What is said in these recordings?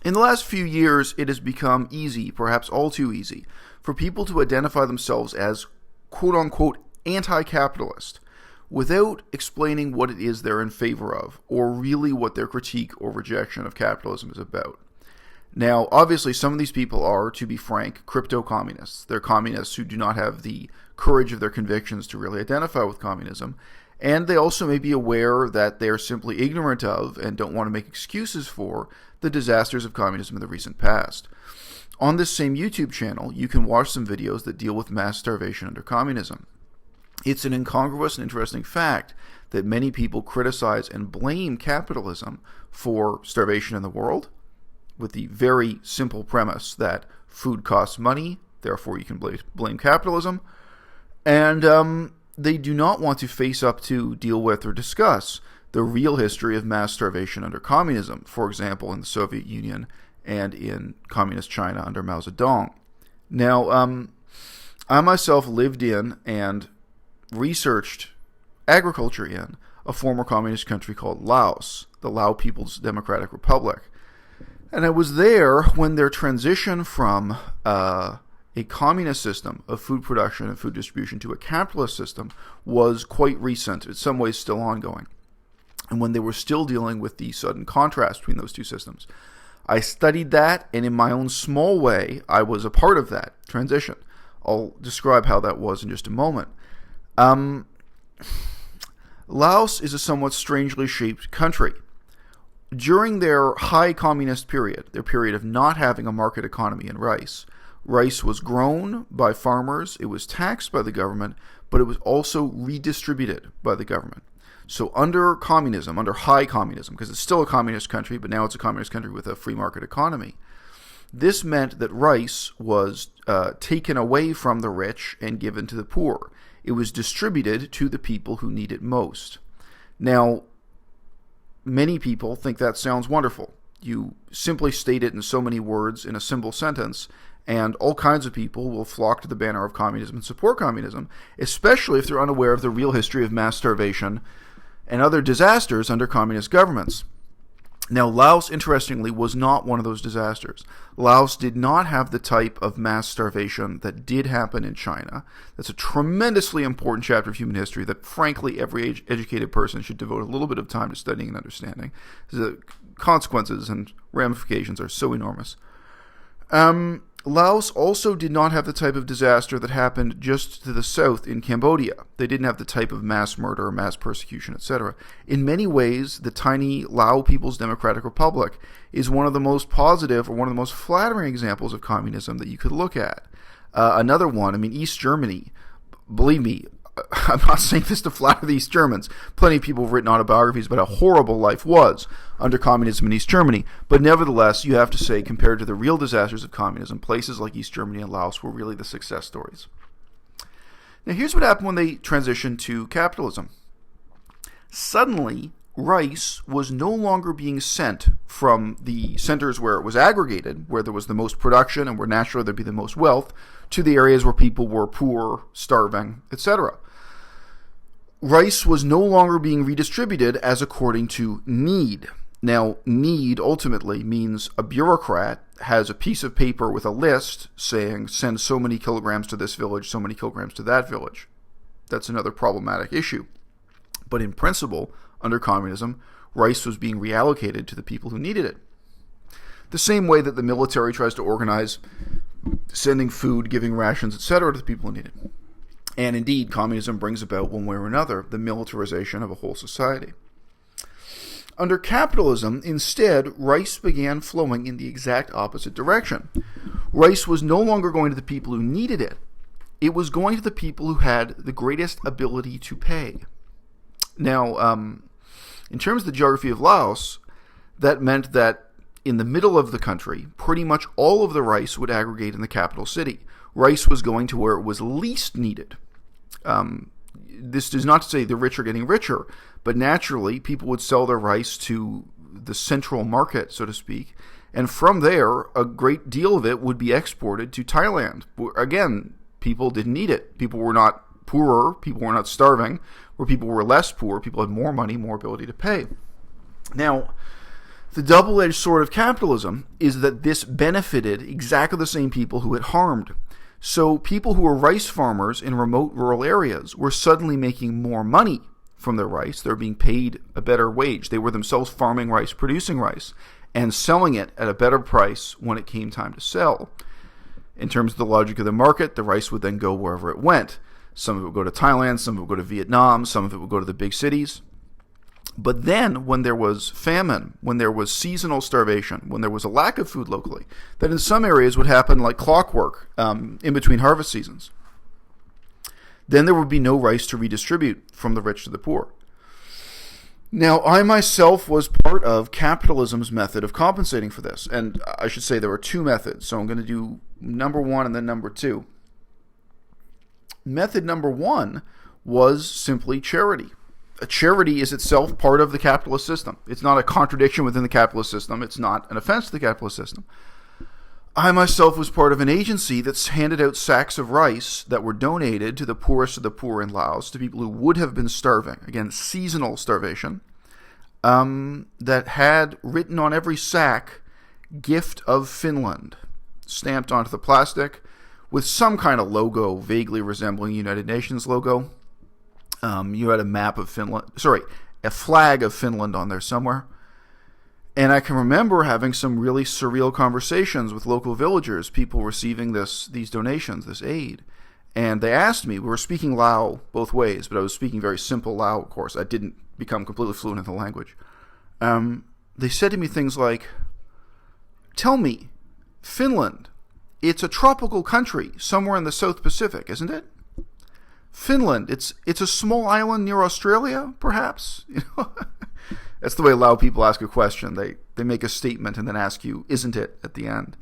In the last few years, it has become easy, perhaps all too easy, for people to identify themselves as quote-unquote anti-capitalist without explaining what it is they're in favor of, or really what their critique or rejection of capitalism is about. Now, obviously, some of these people are, to be frank, crypto-communists. They're communists who do not have the courage of their convictions to really identify with communism, and they also may be aware that they're simply ignorant of and don't want to make excuses for the disasters of communism in the recent past. On this same YouTube channel, you can watch some videos that deal with mass starvation under communism. It's an incongruous and interesting fact that many people criticize and blame capitalism for starvation in the world, with the very simple premise that food costs money, therefore you can blame capitalism, and they do not want to face up to, deal with, or discuss the real history of mass starvation under communism, for example, in the Soviet Union and in communist China under Mao Zedong. Now, I myself lived in and researched agriculture in a former communist country called Laos, the Lao People's Democratic Republic. And I was there when their transition from a communist system of food production and food distribution to a capitalist system was quite recent, in some ways still ongoing, and when they were still dealing with the sudden contrast between those two systems. I studied that, and in my own small way, I was a part of that transition. I'll describe how that was in just a moment. Laos is a somewhat strangely shaped country. During their high communist period, their period of not having a market economy in rice, rice was grown by farmers, it was taxed by the government, but it was also redistributed by the government. So under communism, under high communism, because it's still a communist country, but now it's a communist country with a free market economy, this meant that rice was taken away from the rich and given to the poor. It was distributed to the people who need it most. Now, many people think that sounds wonderful. You simply state it in so many words in a simple sentence, and all kinds of people will flock to the banner of communism and support communism, especially if they're unaware of the real history of mass starvation and other disasters under communist governments. Now, Laos, interestingly, was not one of those disasters. Laos did not have the type of mass starvation that did happen in China. That's a tremendously important chapter of human history that, frankly, every educated person should devote a little bit of time to studying and understanding. The consequences and ramifications are so enormous. Laos also did not have the type of disaster that happened just to the south in Cambodia. They didn't have the type of mass murder, mass persecution, etc. In many ways, the tiny Lao People's Democratic Republic is one of the most positive or one of the most flattering examples of communism that you could look at. Another one, East Germany, believe me, I'm not saying this to flatter the East Germans. Plenty of people have written autobiographies about how horrible life was under communism in East Germany. But nevertheless, you have to say, compared to the real disasters of communism, places like East Germany and Laos were really the success stories. Now, here's what happened when they transitioned to capitalism. Suddenly, rice was no longer being sent from the centers where it was aggregated, where there was the most production and where naturally there'd be the most wealth, to the areas where people were poor, starving, etc. Rice was no longer being redistributed as according to need. Now, need ultimately means a bureaucrat has a piece of paper with a list saying send so many kilograms to this village, so many kilograms to that village. That's another problematic issue. But in principle, under communism, rice was being reallocated to the people who needed it. The same way that the military tries to organize sending food, giving rations, etc. to the people who need it. And indeed, communism brings about, one way or another, the militarization of a whole society. Under capitalism, instead, rice began flowing in the exact opposite direction. Rice was no longer going to the people who needed it. It was going to the people who had the greatest ability to pay. Now, in terms of the geography of Laos, that meant that in the middle of the country, pretty much all of the rice would aggregate in the capital city. Rice was going to where it was least needed. This is not to say the rich are getting richer, but naturally people would sell their rice to the central market, so to speak, and from there a great deal of it would be exported to Thailand. Again, people didn't need it. People were not poorer, people were not starving, where people were less poor, people had more money, more ability to pay. Now, The double-edged sword of capitalism is that this benefited exactly the same people who it harmed. So people who were rice farmers in remote rural areas were suddenly making more money from their rice. They were being paid a better wage. They were themselves farming rice, producing rice, and selling it at a better price when it came time to sell. In terms of the logic of the market, the rice would then go wherever it went. Some of it would go to Thailand, some of it would go to Vietnam, some of it would go to the big cities. But then, when there was famine, when there was seasonal starvation, when there was a lack of food locally, that in some areas would happen like clockwork in between harvest seasons, then there would be no rice to redistribute from the rich to the poor. Now, I myself was part of capitalism's method of compensating for this. And I should say there were two methods. So I'm going to do number one and then number two. Method number one was simply charity. A charity is itself part of the capitalist system. It's not a contradiction within the capitalist system. It's not an offense to the capitalist system. I myself was part of an agency that's handed out sacks of rice that were donated to the poorest of the poor in Laos, to people who would have been starving. Again, seasonal starvation. That had written on every sack, "Gift of Finland," stamped onto the plastic with some kind of logo vaguely resembling United Nations logo. You had a map of Finland, a flag of Finland on there somewhere. And I can remember having some really surreal conversations with local villagers, people receiving these donations, this aid. And they asked me, we were speaking Lao both ways, but I was speaking very simple Lao, of course. I didn't become completely fluent in the language. They said to me things like, "Tell me, Finland, it's a tropical country somewhere in the South Pacific, isn't it? Finland, it's a small island near Australia, perhaps?" You know? That's the way Lao people ask a question. They make a statement and then ask you, "Isn't it?" at the end.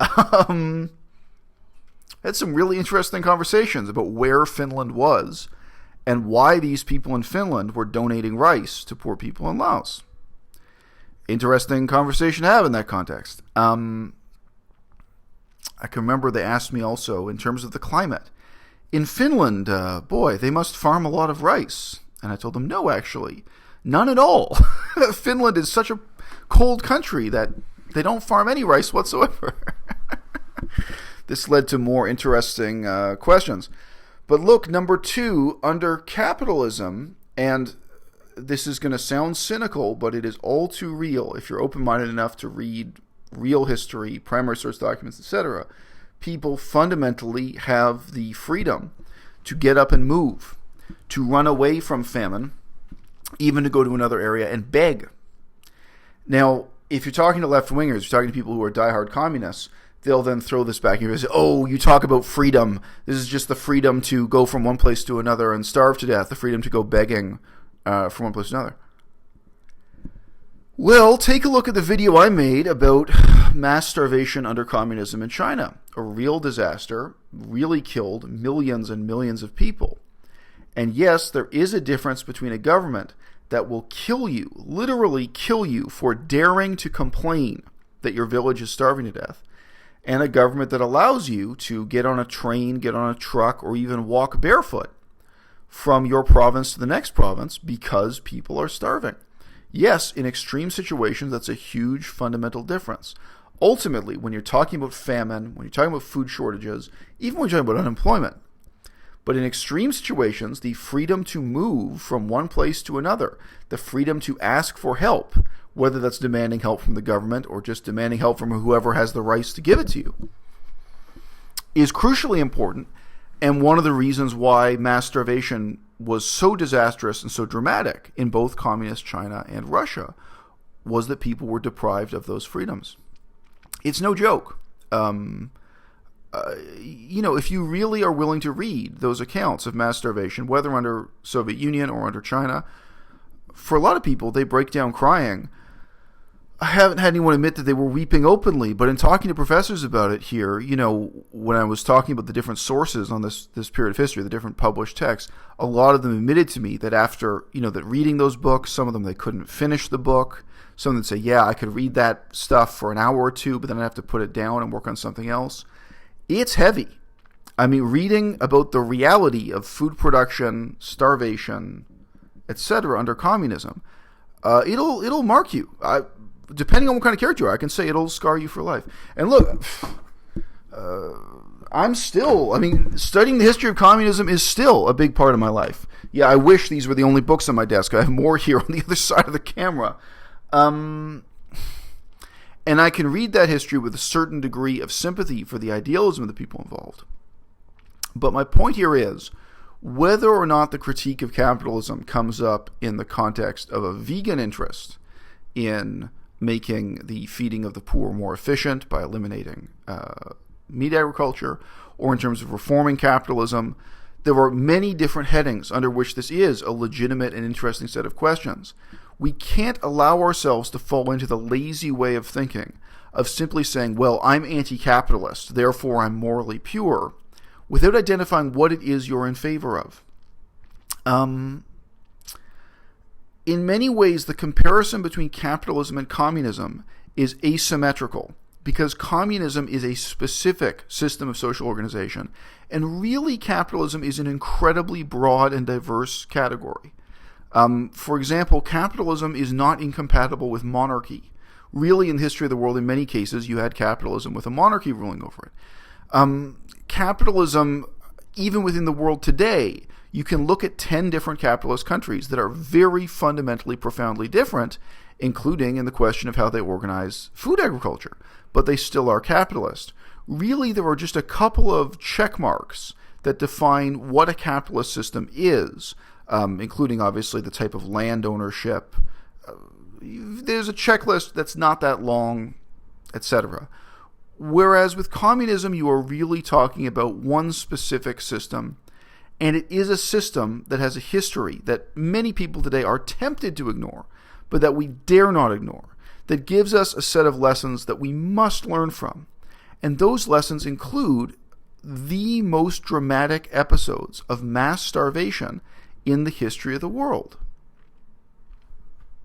Had some really interesting conversations about where Finland was and why these people in Finland were donating rice to poor people in Laos. Interesting conversation to have in that context. I can remember they asked me also in terms of the climate. In Finland, boy, they must farm a lot of rice. And I told them, no, actually, none at all. Finland is such a cold country that they don't farm any rice whatsoever. This led to more interesting questions. But look, number two, under capitalism, and this is going to sound cynical, but it is all too real if you're open-minded enough to read real history, primary source documents, etc. People fundamentally have the freedom to get up and move, to run away from famine, even to go to another area and beg. Now, if you're talking to left-wingers, you're talking to people who are diehard communists, they'll then throw this back and say, "Oh, you talk about freedom. This is just the freedom to go from one place to another and starve to death, the freedom to go begging from one place to another." Well, take a look at the video I made about mass starvation under communism in China. A real disaster, really killed millions and millions of people. And yes, there is a difference between a government that will kill you, literally kill you, for daring to complain that your village is starving to death, and a government that allows you to get on a train, get on a truck, or even walk barefoot from your province to the next province because people are starving. Yes, in extreme situations, that's a huge fundamental difference. Ultimately, when you're talking about famine, when you're talking about food shortages, even when you're talking about unemployment, but in extreme situations, the freedom to move from one place to another, the freedom to ask for help, whether that's demanding help from the government or just demanding help from whoever has the rights to give it to you, is crucially important, and one of the reasons why mass starvation was so disastrous and so dramatic in both communist China and Russia was that people were deprived of those freedoms. It's no joke. If you really are willing to read those accounts of mass starvation, whether under Soviet Union or under China, for a lot of people, they break down crying. I haven't had anyone admit that they were weeping openly, but in talking to professors about it here, when I was talking about the different sources on this period of history, the different published texts, a lot of them admitted to me that after, that reading those books, some of them they couldn't finish the book. Some would say, yeah, I could read that stuff for an hour or two, but then I'd have to put it down and work on something else. It's heavy. I mean, reading about the reality of food production, starvation, etc. under communism, it'll mark you. depending on what kind of character you are, I can say it'll scar you for life. And look, studying the history of communism is still a big part of my life. Yeah, I wish these were the only books on my desk. I have more here on the other side of the camera. And I can read that history with a certain degree of sympathy for the idealism of the people involved. But my point here is, whether or not the critique of capitalism comes up in the context of a vegan interest in making the feeding of the poor more efficient by eliminating meat agriculture, or in terms of reforming capitalism, there are many different headings under which this is a legitimate and interesting set of questions. We can't allow ourselves to fall into the lazy way of thinking, of simply saying, well, I'm anti-capitalist, therefore I'm morally pure, without identifying what it is you're in favor of. In many ways, the comparison between capitalism and communism is asymmetrical, because communism is a specific system of social organization, and really capitalism is an incredibly broad and diverse category. For example, capitalism is not incompatible with monarchy. Really, in the history of the world, in many cases, you had capitalism with a monarchy ruling over it. Capitalism, even within the world today, you can look at 10 different capitalist countries that are very fundamentally, profoundly different, including in the question of how they organize food agriculture, but they still are capitalist. Really, there are just a couple of check marks that define what a capitalist system is, including, obviously, the type of land ownership. There's a checklist that's not that long, etc. Whereas with communism, you are really talking about one specific system, and it is a system that has a history that many people today are tempted to ignore, but that we dare not ignore, that gives us a set of lessons that we must learn from. And those lessons include the most dramatic episodes of mass starvation in the history of the world.